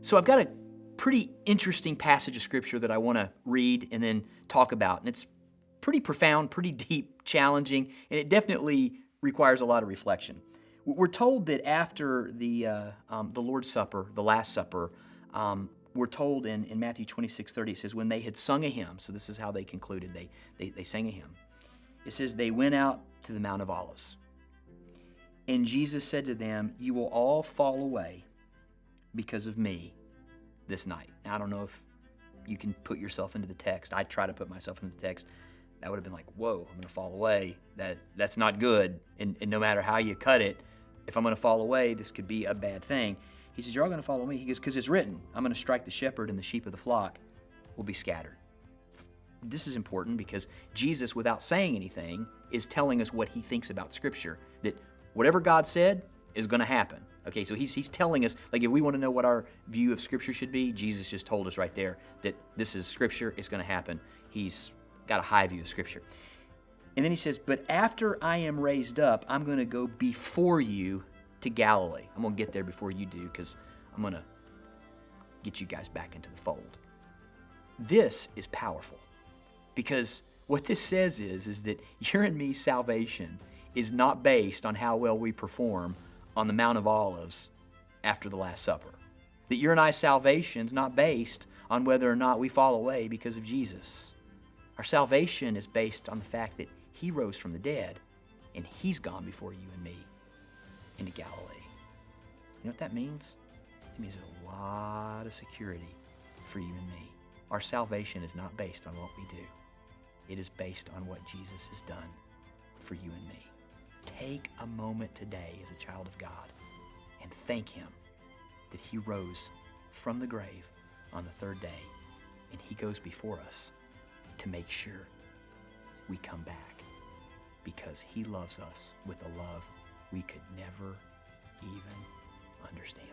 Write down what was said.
So I've got a pretty interesting passage of Scripture that I want to read and then talk about. And it's pretty profound, pretty deep, challenging, and it definitely requires a lot of reflection. We're told that after the Lord's Supper, the Last Supper, we're told in Matthew 26:30, it says, when they had sung a hymn, so this is how they concluded, they sang a hymn. It says, they went out to the Mount of Olives. And Jesus said to them, you will all fall away because of me this night. Now, I don't know if you can put yourself into the text. I try to put myself into the text. That would have been like, whoa, I'm going to fall away. That's not good. And no matter how you cut it, if I'm going to fall away, this could be a bad thing. He says, you're all going to follow me. He goes, because it's written, I'm going to strike the shepherd and the sheep of the flock will be scattered. This is important because Jesus, without saying anything, is telling us what he thinks about Scripture, that whatever God said is going to happen. Okay, so he's telling us, like if we want to know what our view of Scripture should be, Jesus just told us right there that this is Scripture, it's going to happen. He's got a high view of Scripture. And then he says, but after I am raised up, I'm going to go before you to Galilee. I'm going to get there before you do because I'm going to get you guys back into the fold. This is powerful because what this says is that your and me's salvation is not based on how well we perform on the Mount of Olives after the Last Supper. That your and I's salvation is not based on whether or not we fall away because of Jesus. Our salvation is based on the fact that he rose from the dead and he's gone before you and me into Galilee. You know what that means? It means a lot of security for you and me. Our salvation is not based on what we do. It is based on what Jesus has done for you and me. Take a moment today as a child of God and thank him that he rose from the grave on the third day and he goes before us to make sure we come back because he loves us with a love we could never even understand.